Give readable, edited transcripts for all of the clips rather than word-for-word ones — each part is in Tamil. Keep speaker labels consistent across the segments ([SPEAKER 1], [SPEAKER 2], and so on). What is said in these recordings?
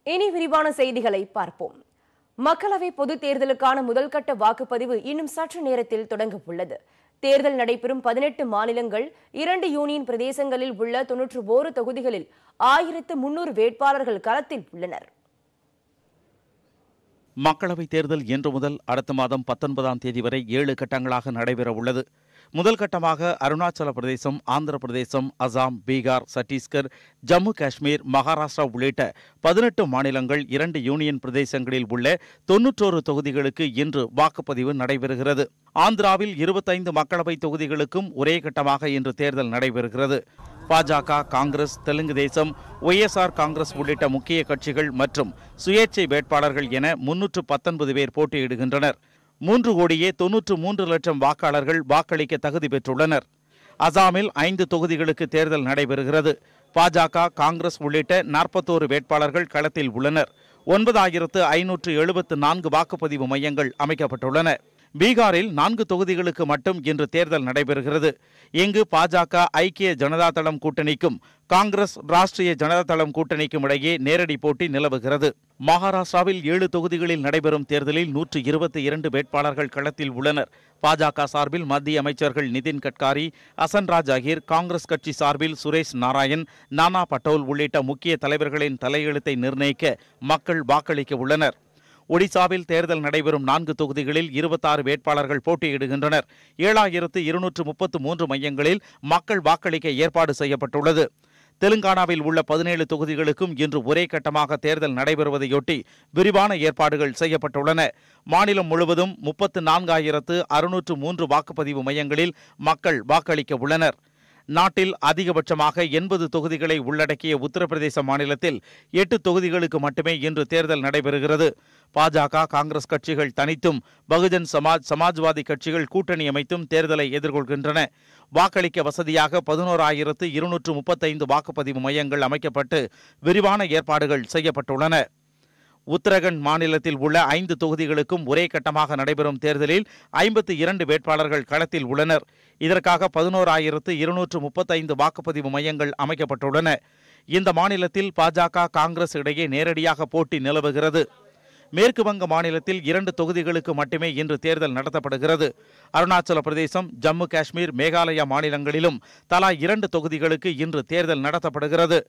[SPEAKER 1] இனி விரிவான செய்திகளை பார்ப்போம். மக்களவை பொதுத் தேர்தலுக்கான முதல்கட்ட வாக்குப்பதிவு இன்னும் சற்று நேரத்தில் தொடங்க உள்ளது. தேர்தல் நடைபெறும் 18 மாநிலங்கள், 2 யூனியன் பிரதேசங்களில் உள்ள 91 தொகுதிகளில் 1300 வேட்பாளர்கள் களத்தில் உள்ளனர்.
[SPEAKER 2] மக்களவைத் தேர்தல் இன்று முதல் அடுத்த மாதம் 19ஆம் தேதி வரை 7 கட்டங்களாக நடைபெற உள்ளது. முதல் கட்டமாக அருணாச்சல பிரதேசம், ஆந்திர பிரதேசம், அசாம், பீகார், சத்தீஸ்கர், ஜம்மு காஷ்மீர், மகாராஷ்டிரா உள்ளிட்ட 18 மாநிலங்கள், 2 யூனியன் பிரதேசங்களில் உள்ள 91 தொகுதிகளுக்கு இன்று வாக்குப்பதிவு நடைபெறுகிறது. ஆந்திராவில் 25 மக்களவை தொகுதிகளுக்கும் ஒரே கட்டமாக இன்று தேர்தல் நடைபெறுகிறது. பாஜக, காங்கிரஸ், தெலுங்கு தேசம், ஒய்எஸ்ஆர் காங்கிரஸ் உள்ளிட்ட முக்கிய கட்சிகள் மற்றும் சுயேட்சை வேட்பாளர்கள் என 319 பேர் போட்டியிடுகின்றனர். 3,93,00,000 வாக்காளர்கள் வாக்களிக்க தகுதி பெற்றுள்ளனர். அசாமில் 5 தொகுதிகளுக்கு தேர்தல் நடைபெறுகிறது. பாஜக, காங்கிரஸ் உள்ளிட்ட 41 வேட்பாளர்கள் களத்தில் உள்ளனர். 9,574 வாக்குப்பதிவு மையங்கள் அமைக்கப்பட்டுள்ளன. பீகாரில் 4 தொகுதிகளுக்கு மட்டும் இன்று தேர்தல் நடைபெறுகிறது. இங்கு பாஜக, ஐக்கிய ஜனதா தளம் கூட்டணிக்கும் காங்கிரஸ், ராஷ்டிரிய ஜனதா தளம் கூட்டணிக்கும் இடையே நேரடி போட்டி நிலவுகிறது. மகாராஷ்டிராவில் 7 தொகுதிகளில் நடைபெறும் தேர்தலில் 122 வேட்பாளர்கள் களத்தில் உள்ளனர். பாஜக சார்பில் மத்திய அமைச்சர்கள் நிதின் கட்காரி, ஹசன்ராஜ் அஹிர், காங்கிரஸ் கட்சி சார்பில் சுரேஷ் நாராயண், நானா பட்டோல் உள்ளிட்ட முக்கிய தலைவர்களின் தலையெழுத்தை நிர்ணயிக்க மக்கள் வாக்களிக்க உள்ளனர். ஒடிசாவில் தேர்தல் நடைபெறும் 4 தொகுதிகளில் 26 வேட்பாளர்கள் போட்டியிடுகின்றனர். 7,233 மையங்களில் மக்கள் வாக்களிக்க ஏற்பாடு செய்யப்பட்டுள்ளது. தெலுங்கானாவில் உள்ள 17 தொகுதிகளுக்கும் இன்று ஒரே கட்டமாக தேர்தல் நடைபெறுவதையொட்டி விரிவான ஏற்பாடுகள் செய்யப்பட்டுள்ளன. மாநிலம் முழுவதும் 34,603 வாக்குப்பதிவு மையங்களில் மக்கள் வாக்களிக்க உள்ளனர். நாட்டில் அதிகபட்சமாக 80 தொகுதிகளை உள்ளடக்கிய உத்தரப்பிரதேச மாநிலத்தில் 8 தொகுதிகளுக்கு மட்டுமே இன்று தேர்தல் நடைபெறுகிறது. பாஜக, காங்கிரஸ் கட்சிகள் தனித்தும், பகுஜன் சமாஜ், சமாஜ்வாதி கட்சிகள் கூட்டணி அமைத்தும் தேர்தலை எதிர்கொள்கின்றன. வாக்களிக்க வசதியாக 11,235 வாக்குப்பதிவு மையங்கள் அமைக்கப்பட்டு விரிவான ஏற்பாடுகள் செய்யப்பட்டுள்ளன. உத்தரகண்ட் மாநிலத்தில் உள்ள 5 தொகுதிகளுக்கும் ஒரே கட்டமாக நடைபெறும் தேர்தலில் 52 வேட்பாளர்கள் களத்தில் உள்ளனர். இதற்காக 11,235 வாக்குப்பதிவு மையங்கள் அமைக்கப்பட்டுள்ளன. இந்த மாநிலத்தில் பாஜக, காங்கிரஸ் இடையே நேரடியாக போட்டி நிலவுகிறது. மேற்கு வங்க மாநிலத்தில் 2 தொகுதிகளுக்கு மட்டுமே இன்று தேர்தல் நடத்தப்படுகிறது. அருணாச்சல பிரதேசம், ஜம்மு காஷ்மீர், மேகாலயா மாநிலங்களிலும் தலா 2 தொகுதிகளுக்கு இன்று தேர்தல் நடத்தப்படுகிறது.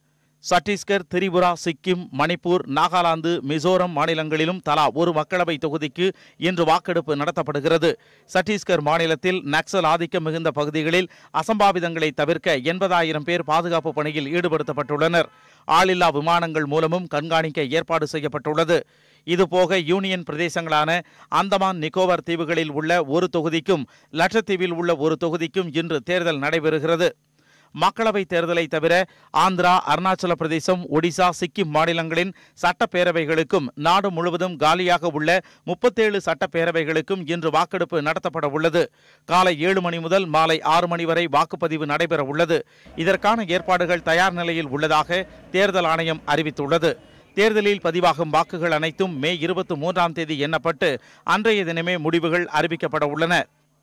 [SPEAKER 2] சத்தீஸ்கர், திரிபுரா, சிக்கிம், மணிப்பூர், நாகாலாந்து, மிசோரம் மாநிலங்களிலும் தலா ஒரு மக்களவை தொகுதிக்கு இன்று வாக்கெடுப்பு நடத்தப்படுகிறது. சத்தீஸ்கர் மாநிலத்தில் நக்சல் ஆதிக்கம் மிகுந்த பகுதிகளில் அசம்பாவிதங்களை தவிர்க்க 80,000 பேர் பாதுகாப்பு பணியில் ஈடுபடுத்தப்பட்டுள்ளனர். ஆளில்லா விமானங்கள் மூலமும் கண்காணிக்க ஏற்பாடு செய்யப்பட்டுள்ளது. இதுபோக யூனியன் பிரதேசங்களான அந்தமான் நிக்கோபார் தீவுகளில் உள்ள ஒரு தொகுதிக்கும் லட்சத்தீவில் உள்ள ஒரு தொகுதிக்கும் இன்று தேர்தல் நடைபெறுகிறது. மக்களவைத் தேர்தலை தவிர ஆந்திரா, அருணாச்சல பிரதேசம், ஒடிசா, சிக்கிம் மாநிலங்களின் சட்டப்பேரவைகளுக்கும் நாடு முழுவதும் காலியாக உள்ள 37 சட்டப்பேரவைகளுக்கும் இன்று வாக்கெடுப்பு நடத்தப்பட உள்ளது. காலை 7 மணி முதல் மாலை 6 மணி வரை வாக்குப்பதிவு நடைபெற உள்ளது. இதற்கான ஏற்பாடுகள் தயார் நிலையில் உள்ளதாக தேர்தல் ஆணையம் அறிவித்துள்ளது. தேர்தலில் பதிவாகும் வாக்குகள் அனைத்தும் மே 23ஆம் தேதி எண்ணப்பட்டு அன்றைய தினமே முடிவுகள் அறிவிக்கப்பட உள்ளன.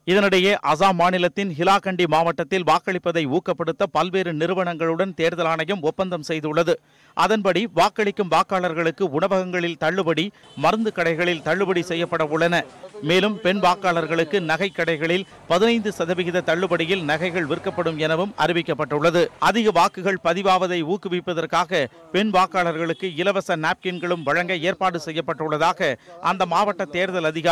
[SPEAKER 2] இதனிடையே அசாம் மாநிலத்தின் ஹிலாகண்டி மாவட்டத்தில் வாக்களிப்பதை ஊக்கப்படுத்த பல்வேறு நிறுவனங்களுடன் தேர்தல் ஆணையம் ஒப்பந்தம் செய்துள்ளது. அதன்படி வாக்களிக்கும் வாக்காளர்களுக்கு உணவகங்களில் தள்ளுபடி, மருந்து கடைகளில் தள்ளுபடி செய்யப்பட உள்ளன. மேலும் பெண் வாக்காளர்களுக்கு நகை கடைகளில் 15% தள்ளுபடியில் நகைகள் விற்கப்படும் எனவும் அறிவிக்கப்பட்டுள்ளது. அதிக வாக்குகள் பதிவாவதை ஊக்குவிப்பதற்காக பெண் வாக்காளர்களுக்கு இலவச நாப்கின்களும் வழங்க ஏற்பாடு செய்யப்பட்டுள்ளதாக அந்த மாவட்ட தேர்தல் அதிகாரி